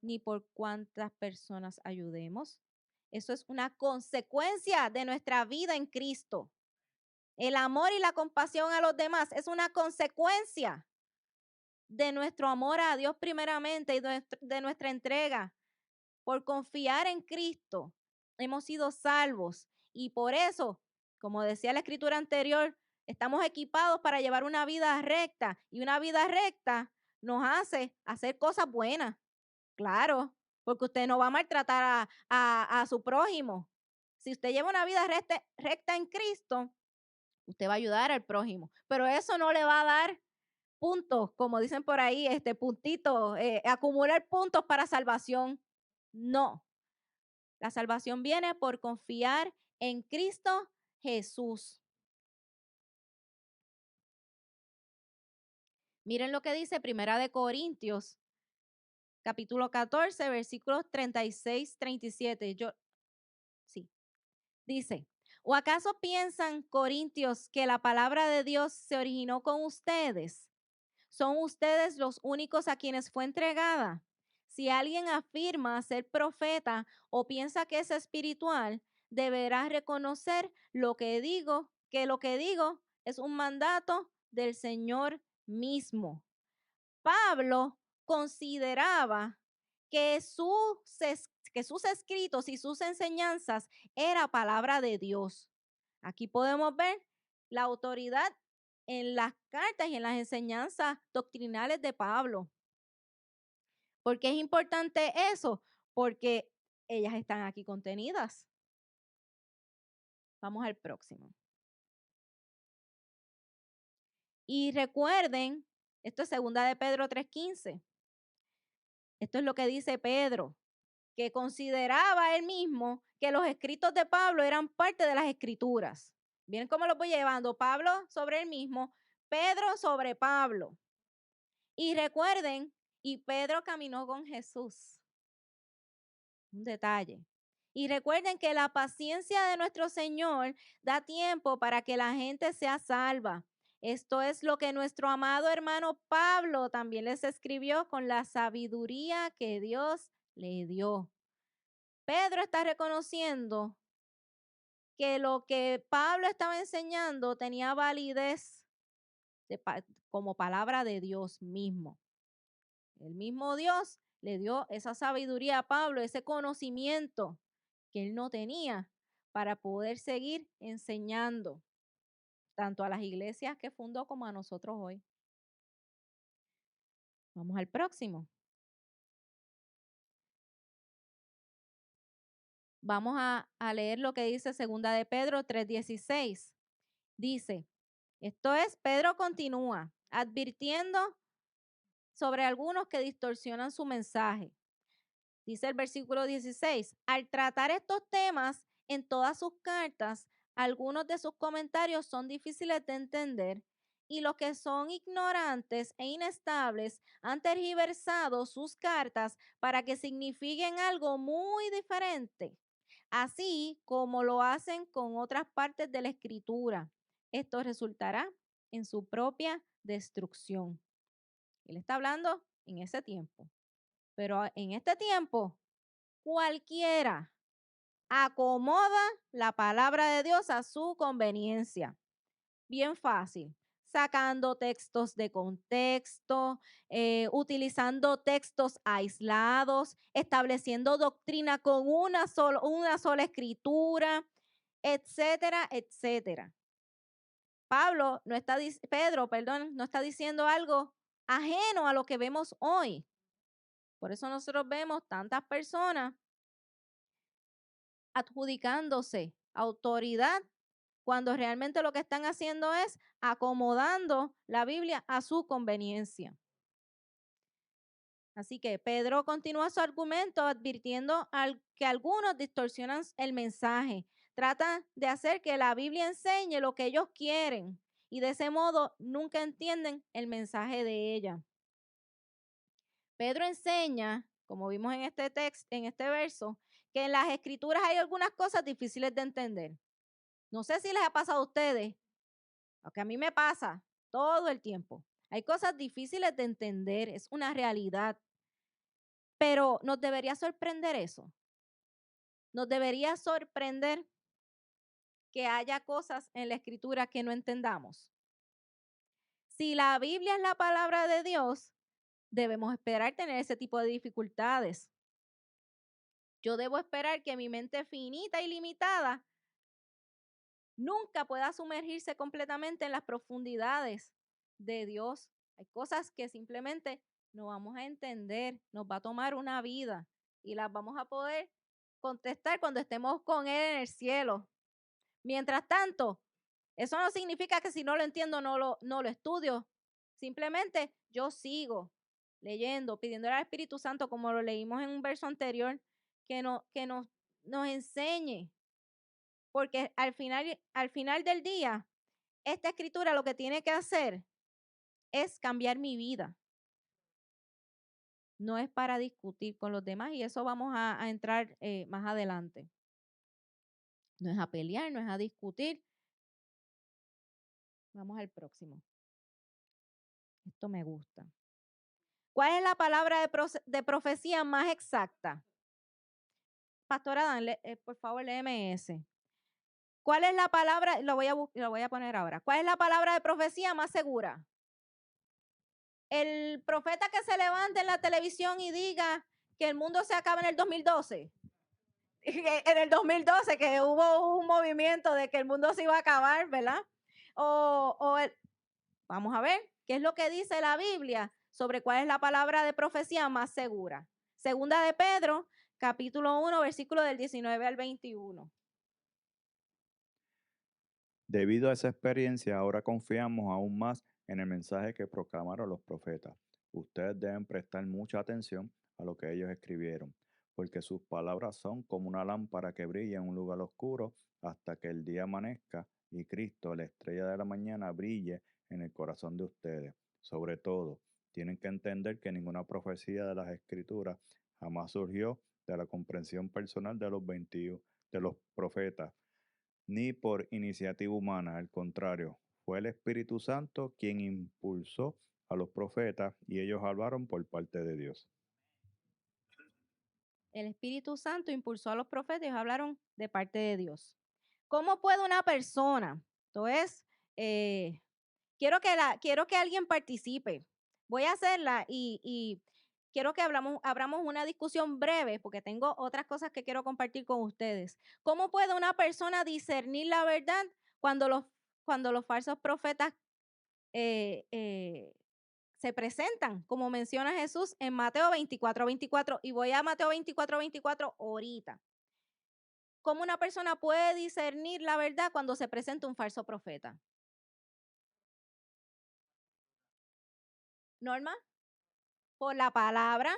ni por cuántas personas ayudemos. Eso es una consecuencia de nuestra vida en Cristo. El amor y la compasión a los demás es una consecuencia de nuestro amor a Dios primeramente y de nuestra entrega. Por confiar en Cristo hemos sido salvos y por eso, como decía la escritura anterior, estamos equipados para llevar una vida recta y una vida recta nos hace hacer cosas buenas. Claro, porque usted no va a maltratar a su prójimo. Si usted lleva una vida recta en Cristo, usted va a ayudar al prójimo, pero eso no le va a dar puntos, como dicen por ahí, puntitos, acumular puntos para salvación. No, la salvación viene por confiar en Cristo Jesús. Miren lo que dice Primera de Corintios, capítulo 14, versículos 36, 37. Dice, ¿o acaso piensan, Corintios, que la palabra de Dios se originó con ustedes? ¿Son ustedes los únicos a quienes fue entregada? Si alguien afirma ser profeta o piensa que es espiritual, deberá reconocer que lo que digo es un mandato del Señor mismo. Pablo consideraba que sus escritos y sus enseñanzas era palabra de Dios. Aquí podemos ver la autoridad en las cartas y en las enseñanzas doctrinales de Pablo. ¿Por qué es importante eso? Porque ellas están aquí contenidas. Vamos al próximo. Y recuerden, esto es 2 de Pedro 3:15. Esto es lo que dice Pedro, que consideraba él mismo que los escritos de Pablo eran parte de las escrituras. Miren cómo lo voy llevando. Pablo sobre él mismo, Pedro sobre Pablo. Y recuerden, y Pedro caminó con Jesús. Un detalle. Y recuerden que la paciencia de nuestro Señor da tiempo para que la gente sea salva. Esto es lo que nuestro amado hermano Pablo también les escribió con la sabiduría que Dios le dio. Pedro está reconociendo que lo que Pablo estaba enseñando tenía validez como palabra de Dios mismo. El mismo Dios le dio esa sabiduría a Pablo, ese conocimiento que él no tenía para poder seguir enseñando tanto a las iglesias que fundó como a nosotros hoy. Vamos al próximo. Vamos a leer lo que dice segunda de Pedro 3:16. Dice, esto es, Pedro continúa advirtiendo sobre algunos que distorsionan su mensaje. Dice el versículo 16, al tratar estos temas en todas sus cartas, algunos de sus comentarios son difíciles de entender y los que son ignorantes e inestables han tergiversado sus cartas para que signifiquen algo muy diferente, así como lo hacen con otras partes de la Escritura. Esto resultará en su propia destrucción. Él está hablando en ese tiempo. Pero en este tiempo, cualquiera acomoda la palabra de Dios a su conveniencia. Bien fácil. Sacando textos de contexto, utilizando textos aislados, estableciendo doctrina con una sola escritura, etcétera, etcétera. Pedro, no está diciendo algo ajeno a lo que vemos hoy. Por eso nosotros vemos tantas personas adjudicándose autoridad cuando realmente lo que están haciendo es acomodando la Biblia a su conveniencia. Así que Pedro continúa su argumento advirtiendo que algunos distorsionan el mensaje, tratan de hacer que la Biblia enseñe lo que ellos quieren y de ese modo nunca entienden el mensaje de ella. Pedro enseña, como vimos en este texto, en este verso, que en las escrituras hay algunas cosas difíciles de entender. No sé si les ha pasado a ustedes, porque a mí me pasa todo el tiempo. Hay cosas difíciles de entender, es una realidad. Pero nos debería sorprender eso. Nos debería sorprender que haya cosas en la escritura que no entendamos. Si la Biblia es la palabra de Dios, debemos esperar tener ese tipo de dificultades. Yo debo esperar que mi mente finita y limitada nunca pueda sumergirse completamente en las profundidades de Dios. Hay cosas que simplemente no vamos a entender, nos va a tomar una vida y las vamos a poder contestar cuando estemos con Él en el cielo. Mientras tanto, eso no significa que si no lo entiendo no lo estudio. Simplemente yo sigo leyendo, pidiéndole al Espíritu Santo, como lo leímos en un verso anterior, que nos enseñe. Porque al final del día, esta escritura lo que tiene que hacer es cambiar mi vida. No es para discutir con los demás y eso vamos a entrar más adelante. No es a pelear, no es a discutir. Vamos al próximo. Esto me gusta. ¿Cuál es la palabra de profecía más exacta? Pastora Dan, por favor, léeme ese. ¿Cuál es la palabra? Lo voy a poner ahora. ¿Cuál es la palabra de profecía más segura? El profeta que se levante en la televisión y diga que el mundo se acaba en el 2012. En el 2012 que hubo un movimiento de que el mundo se iba a acabar, ¿verdad? Vamos a ver, ¿qué es lo que dice la Biblia sobre cuál es la palabra de profecía más segura? Segunda de Pedro, capítulo 1, versículo del 19 al 21. Debido a esa experiencia, ahora confiamos aún más en el mensaje que proclamaron los profetas. Ustedes deben prestar mucha atención a lo que ellos escribieron, porque sus palabras son como una lámpara que brilla en un lugar oscuro hasta que el día amanezca y Cristo, la estrella de la mañana, brille en el corazón de ustedes. Sobre todo, tienen que entender que ninguna profecía de las Escrituras jamás surgió de la comprensión personal de de los profetas, ni por iniciativa humana. Al contrario, fue el Espíritu Santo quien impulsó a los profetas y ellos hablaron por parte de Dios. El Espíritu Santo impulsó a los profetas y ellos hablaron de parte de Dios. ¿Cómo puede una persona? Entonces, quiero que alguien participe. Voy a hacerla y quiero que abramos una discusión breve porque tengo otras cosas que quiero compartir con ustedes. ¿Cómo puede una persona discernir la verdad cuando los falsos profetas se presentan, como menciona Jesús en Mateo 24:24? Y voy a Mateo 24:24 ahorita. ¿Cómo una persona puede discernir la verdad cuando se presenta un falso profeta? Norma, por la palabra, a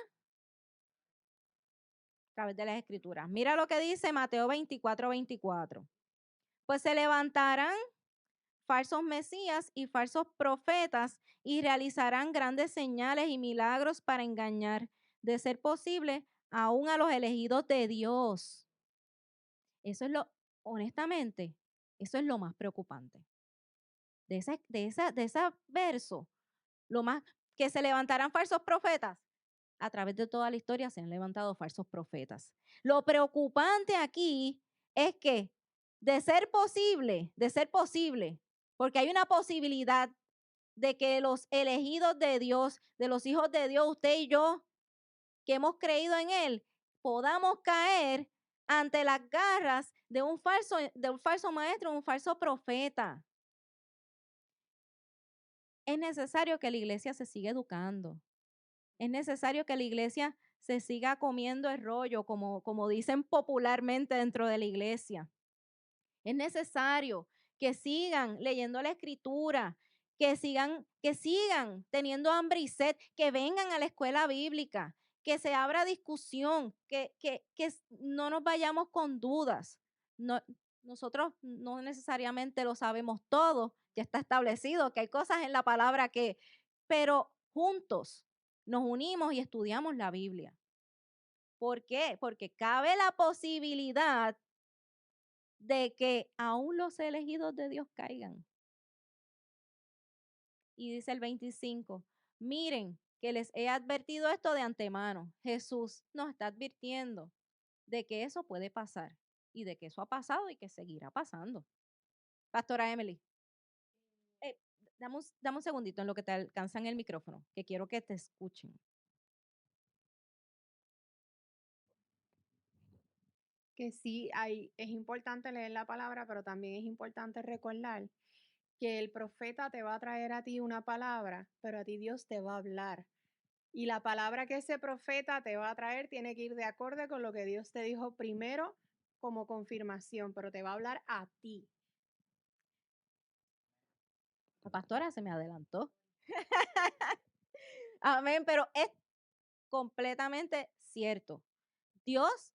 través de las escrituras. Mira lo que dice Mateo 24:24. Pues se levantarán falsos mesías y falsos profetas y realizarán grandes señales y milagros para engañar, de ser posible, aún a los elegidos de Dios. Eso es honestamente, eso es lo más preocupante. De ese verso, lo más, que se levantarán falsos profetas. A través de toda la historia se han levantado falsos profetas. Lo preocupante aquí es que de ser posible, porque hay una posibilidad de que los elegidos de Dios, de los hijos de Dios, usted y yo, que hemos creído en Él, podamos caer ante las garras de un falso maestro, un falso profeta. Es necesario que la iglesia se siga educando. Es necesario que la iglesia se siga comiendo el rollo, como dicen popularmente dentro de la iglesia. Es necesario que sigan leyendo la escritura, que sigan teniendo hambre y sed, que vengan a la escuela bíblica, que se abra discusión, que no nos vayamos con dudas. Nosotros no necesariamente lo sabemos todo, ya está establecido que hay cosas en la palabra pero juntos nos unimos y estudiamos la Biblia. ¿Por qué? Porque cabe la posibilidad de que aún los elegidos de Dios caigan. Y dice el 25, miren que les he advertido esto de antemano. Jesús nos está advirtiendo de que eso puede pasar y de que eso ha pasado y que seguirá pasando. Pastora Emily, dame un segundito en lo que te alcanzan el micrófono, que quiero que te escuchen. Que sí, es importante leer la palabra, pero también es importante recordar que el profeta te va a traer a ti una palabra, pero a ti Dios te va a hablar. Y la palabra que ese profeta te va a traer tiene que ir de acorde con lo que Dios te dijo primero como confirmación, pero te va a hablar a ti. La pastora se me adelantó. Amén, pero es completamente cierto. Dios,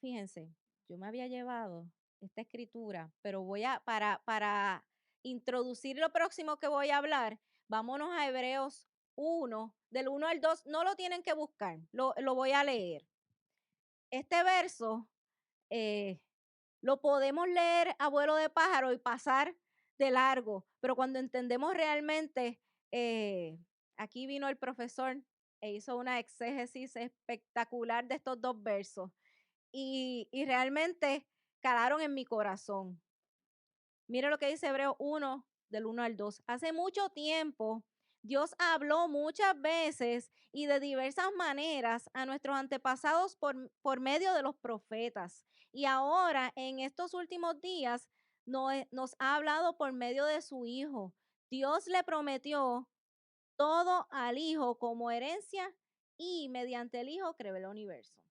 fíjense, yo me había llevado esta escritura, pero para introducir lo próximo que voy a hablar, vámonos a Hebreos 1, del 1 al 2, no lo tienen que buscar, lo voy a leer. Este verso lo podemos leer a vuelo de pájaro y pasar de largo, pero cuando entendemos realmente, aquí vino el profesor e hizo una exégesis espectacular de estos dos versos y realmente calaron en mi corazón. Mire lo que dice Hebreos 1, del 1 al 2. Hace mucho tiempo, Dios habló muchas veces y de diversas maneras a nuestros antepasados por medio de los profetas. Y ahora, en estos últimos días, nos ha hablado por medio de su Hijo. Dios le prometió todo al Hijo como herencia y mediante el Hijo creó el universo.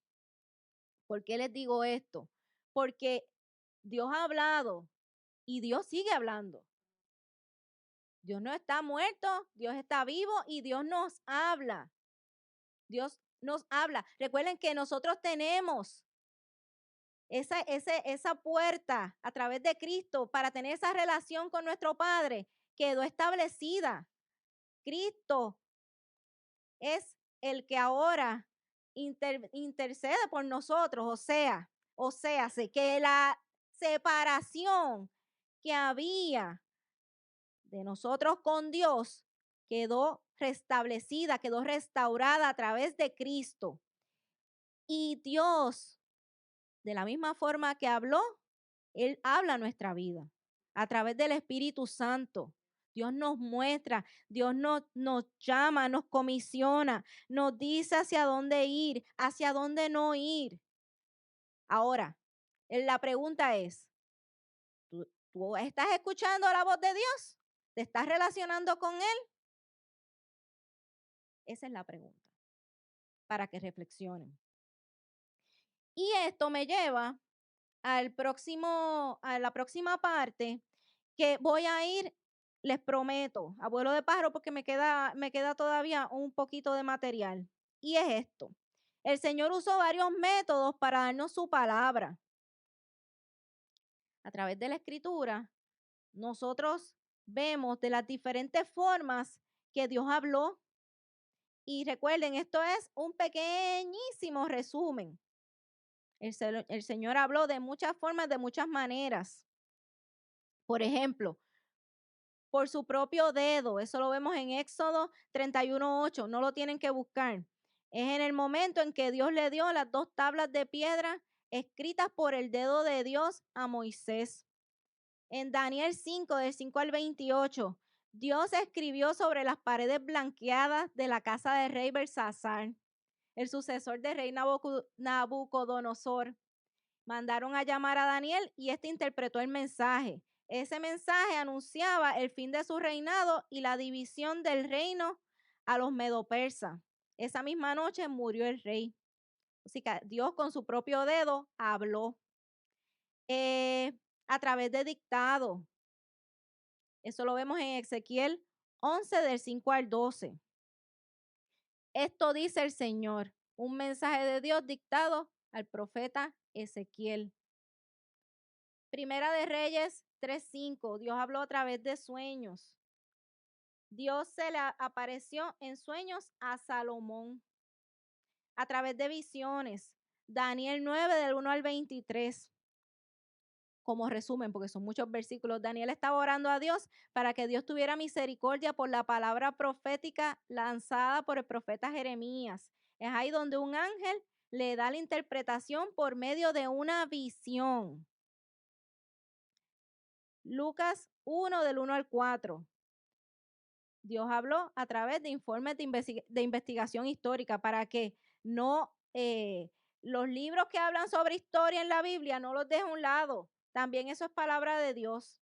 ¿Por qué les digo esto? Porque Dios ha hablado y Dios sigue hablando. Dios no está muerto, Dios está vivo y Dios nos habla. Dios nos habla. Recuerden que nosotros tenemos esa puerta a través de Cristo para tener esa relación con nuestro Padre quedó establecida. Cristo es el que ahora intercede por nosotros, o sea, sé que la separación que había de nosotros con Dios quedó restablecida, quedó restaurada a través de Cristo. Y Dios, de la misma forma que habló, Él habla nuestra vida a través del Espíritu Santo. Dios nos muestra, Dios nos llama, nos comisiona, nos dice hacia dónde ir, hacia dónde no ir. Ahora, la pregunta es, ¿tú estás escuchando la voz de Dios? ¿Te estás relacionando con Él? Esa es la pregunta, para que reflexionen. Y esto me lleva a la próxima parte que voy a ir, les prometo, a vuelo de pájaro, porque me queda todavía un poquito de material. Y es esto. El Señor usó varios métodos para darnos su palabra. A través de la Escritura, nosotros vemos de las diferentes formas que Dios habló. Y recuerden, esto es un pequeñísimo resumen. El Señor habló de muchas formas, de muchas maneras. Por ejemplo, por su propio dedo. Eso lo vemos en Éxodo 31:8. No lo tienen que buscar. Es en el momento en que Dios le dio las 2 tablas de piedra escritas por el dedo de Dios a Moisés. En Daniel 5, del 5 al 28, Dios escribió sobre las paredes blanqueadas de la casa del rey Belsasar, el sucesor del rey Nabucodonosor. Mandaron a llamar a Daniel y este interpretó el mensaje. Ese mensaje anunciaba el fin de su reinado y la división del reino a los medopersas. Esa misma noche murió el rey. Así que Dios con su propio dedo habló a través de dictado. Eso lo vemos en Ezequiel 11 del 5 al 12. Esto dice el Señor, un mensaje de Dios dictado al profeta Ezequiel. Primera de Reyes 3:5, Dios habló a través de sueños. Dios se le apareció en sueños a Salomón a través de visiones. Daniel 9 del 1 al 23. Como resumen, porque son muchos versículos, Daniel estaba orando a Dios para que Dios tuviera misericordia por la palabra profética lanzada por el profeta Jeremías. Es ahí donde un ángel le da la interpretación por medio de una visión. Lucas 1 del 1 al 4. Dios habló a través de informes de investigación histórica para que no los libros que hablan sobre historia en la Biblia no los deje a un lado. También eso es palabra de Dios.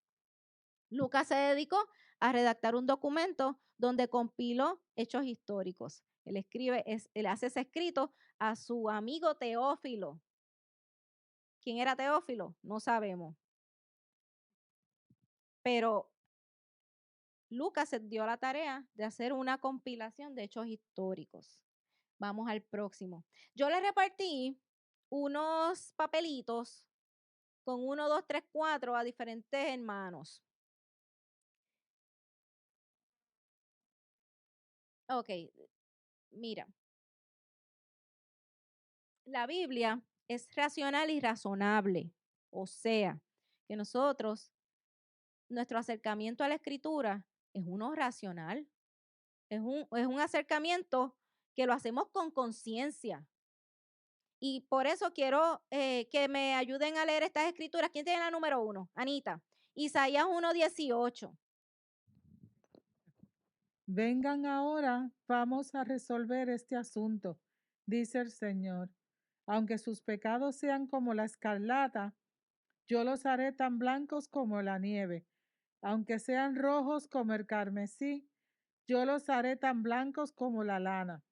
Lucas se dedicó a redactar un documento donde compiló hechos históricos. Él hace ese escrito a su amigo Teófilo. ¿Quién era Teófilo? No sabemos. Pero Lucas se dio la tarea de hacer una compilación de hechos históricos. Vamos al próximo. Yo le repartí unos papelitos con 1, 2, 3, 4 a diferentes hermanos. Ok, mira. La Biblia es racional y razonable. O sea, que nuestro acercamiento a la Escritura es uno racional. Es un acercamiento que lo hacemos con conciencia. Y por eso quiero que me ayuden a leer estas escrituras. ¿Quién tiene la número 1? Anita. Isaías 1:18. Vengan ahora, vamos a resolver este asunto, dice el Señor. Aunque sus pecados sean como la escarlata, yo los haré tan blancos como la nieve. Aunque sean rojos como el carmesí, yo los haré tan blancos como la lana.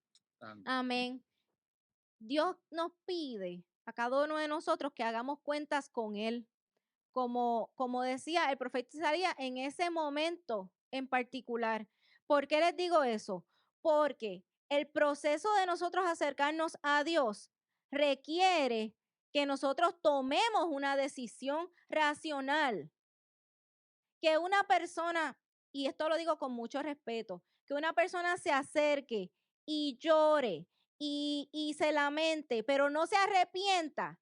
Amén. Dios nos pide a cada uno de nosotros que hagamos cuentas con Él. Como decía el profeta Isaías en ese momento en particular. ¿Por qué les digo eso? Porque el proceso de nosotros acercarnos a Dios requiere que nosotros tomemos una decisión racional. Que una persona, y esto lo digo con mucho respeto, que una persona se acerque y llore y se lamente, pero no se arrepienta,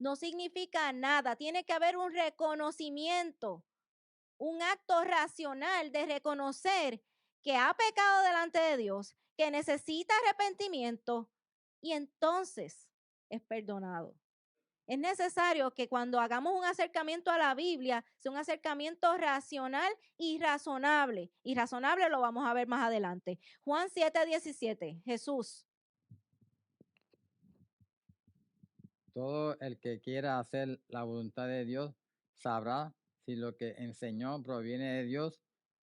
no significa nada. Tiene que haber un reconocimiento, un acto racional de reconocer que ha pecado delante de Dios, que necesita arrepentimiento y entonces es perdonado. Es necesario que cuando hagamos un acercamiento a la Biblia, sea un acercamiento racional y razonable. Y razonable lo vamos a ver más adelante. Juan 7:17, Jesús. Todo el que quiera hacer la voluntad de Dios sabrá si lo que enseñó proviene de Dios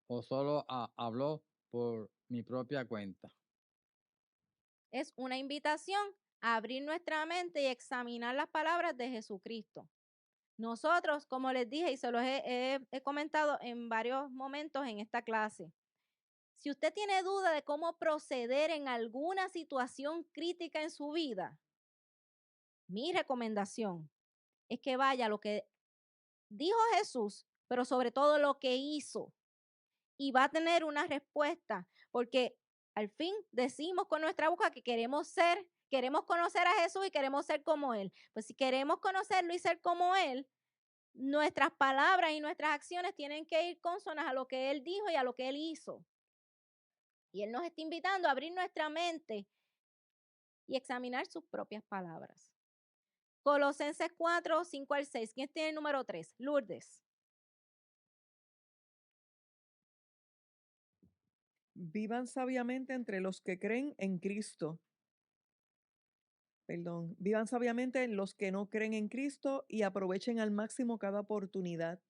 o solo habló por mi propia cuenta. Es una invitación a abrir nuestra mente y examinar las palabras de Jesucristo. Nosotros, como les dije y se los he comentado en varios momentos en esta clase, si usted tiene duda de cómo proceder en alguna situación crítica en su vida, mi recomendación es que vaya a lo que dijo Jesús, pero sobre todo lo que hizo, y va a tener una respuesta, porque al fin decimos con nuestra boca que queremos conocer a Jesús y queremos ser como Él. Pues si queremos conocerlo y ser como Él, nuestras palabras y nuestras acciones tienen que ir consonas a lo que Él dijo y a lo que Él hizo. Y Él nos está invitando a abrir nuestra mente y examinar sus propias palabras. Colosenses 4:5-6. ¿Quién tiene el número 3? Lourdes. Vivan sabiamente entre los que creen en Cristo. Vivan sabiamente en los que no creen en Cristo y aprovechen al máximo cada oportunidad.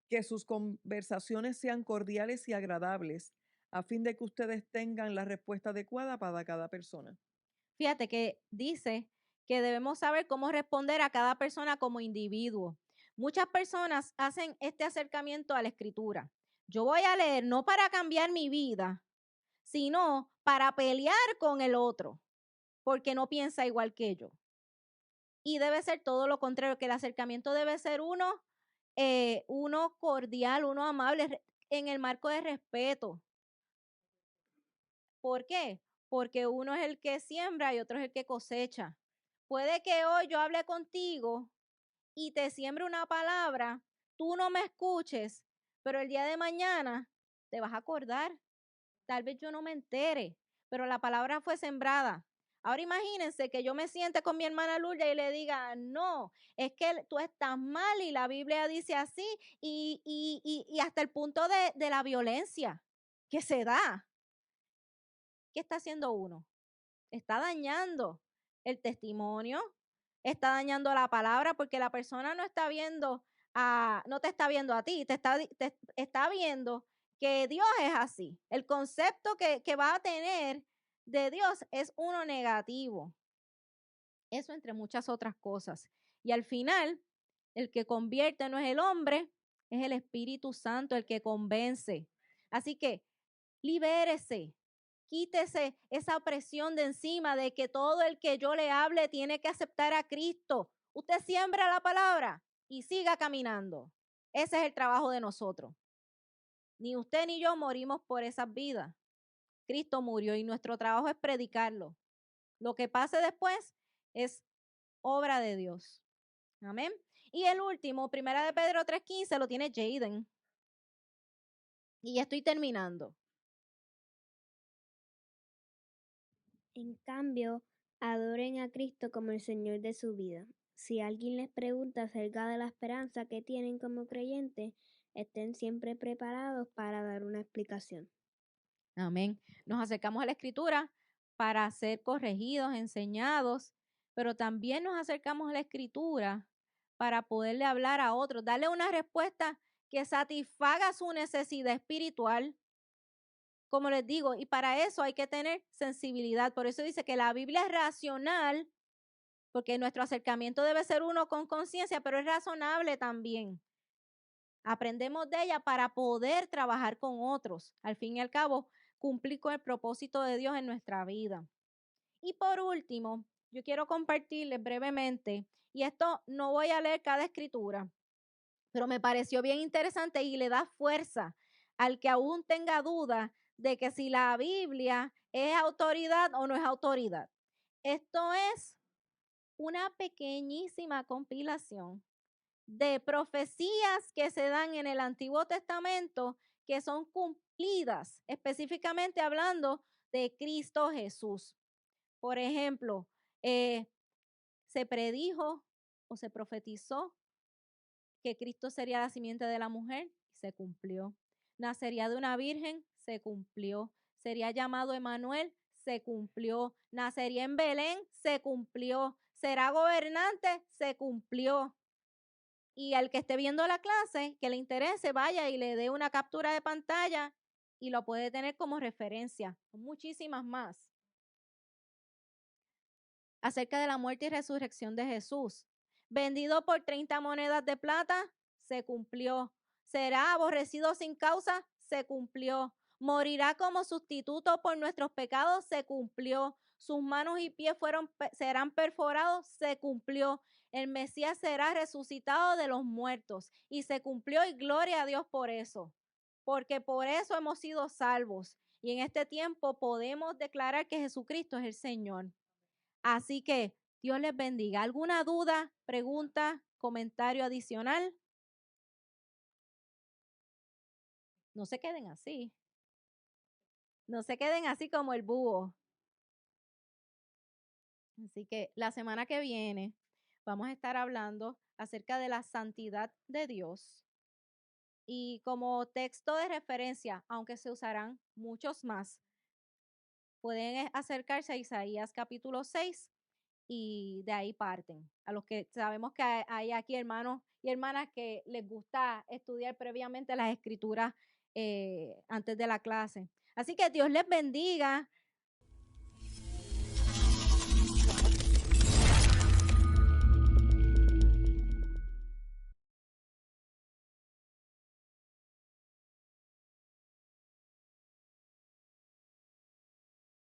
Que sus conversaciones sean cordiales y agradables, a fin de que ustedes tengan la respuesta adecuada para cada persona. Fíjate que dice que debemos saber cómo responder a cada persona como individuo. Muchas personas hacen este acercamiento a la escritura. Yo voy a leer no para cambiar mi vida, sino para pelear con el otro, porque no piensa igual que yo. Y debe ser todo lo contrario, que el acercamiento debe ser uno cordial, uno amable, en el marco de respeto. ¿Por qué? Porque uno es el que siembra y otro es el que cosecha. Puede que hoy yo hable contigo y te siembre una palabra, tú no me escuches, pero el día de mañana te vas a acordar. Tal vez yo no me entere, pero la palabra fue sembrada. Ahora imagínense que yo me siente con mi hermana Lourdes y le diga, no, es que tú estás mal y la Biblia dice así y hasta el punto de la violencia que se da. ¿Qué está haciendo uno? Está dañando el testimonio, está dañando la palabra porque la persona no está viendo no te está viendo a ti, te está viendo que Dios es así. El concepto que va a tener de Dios es uno negativo. Eso entre muchas otras cosas. Y al final, el que convierte no es el hombre, es el Espíritu Santo el que convence. Así que libérese. Quítese esa presión de encima de que todo el que yo le hable tiene que aceptar a Cristo. Usted siembra la palabra y siga caminando. Ese es el trabajo de nosotros. Ni usted ni yo morimos por esas vidas. Cristo murió y nuestro trabajo es predicarlo. Lo que pase después es obra de Dios. Amén. Y el último, 1 de Pedro 3:15, lo tiene Jaden. Y ya estoy terminando. En cambio, adoren a Cristo como el Señor de su vida. Si alguien les pregunta acerca de la esperanza que tienen como creyentes, estén siempre preparados para dar una explicación. Amén. Nos acercamos a la Escritura para ser corregidos, enseñados, pero también nos acercamos a la Escritura para poderle hablar a otros, darle una respuesta que satisfaga su necesidad espiritual. Como les digo, y para eso hay que tener sensibilidad. Por eso dice que la Biblia es racional, porque nuestro acercamiento debe ser uno con conciencia, pero es razonable también. Aprendemos de ella para poder trabajar con otros. Al fin y al cabo, cumplir con el propósito de Dios en nuestra vida. Y por último, yo quiero compartirles brevemente, y esto no voy a leer cada escritura, pero me pareció bien interesante y le da fuerza al que aún tenga duda de que si la Biblia es autoridad o no es autoridad. Esto es una pequeñísima compilación de profecías que se dan en el Antiguo Testamento que son cumplidas, específicamente hablando de Cristo Jesús. Por ejemplo, se predijo o se profetizó que Cristo sería la simiente de la mujer, se cumplió. Nacería de una virgen, se cumplió. Sería llamado Emanuel, se cumplió. Nacería en Belén, se cumplió. Será gobernante, se cumplió. Y al que esté viendo la clase, que le interese, vaya y le dé una captura de pantalla y lo puede tener como referencia. Muchísimas más. Acerca de la muerte y resurrección de Jesús. Vendido por 30 monedas de plata, se cumplió. Será aborrecido sin causa, se cumplió. Morirá como sustituto por nuestros pecados, se cumplió. Sus manos y pies serán perforados, se cumplió. El Mesías será resucitado de los muertos y se cumplió, y gloria a Dios por eso, porque por eso hemos sido salvos. Y en este tiempo podemos declarar que Jesucristo es el Señor. Así que Dios les bendiga. ¿Alguna duda, pregunta, comentario adicional? No se queden así. No se queden así como el búho. Así que la semana que viene vamos a estar hablando acerca de la santidad de Dios. Y como texto de referencia, aunque se usarán muchos más, pueden acercarse a Isaías capítulo 6 y de ahí parten. A los que sabemos que hay aquí hermanos y hermanas que les gusta estudiar previamente las escrituras antes de la clase. Así que Dios les bendiga.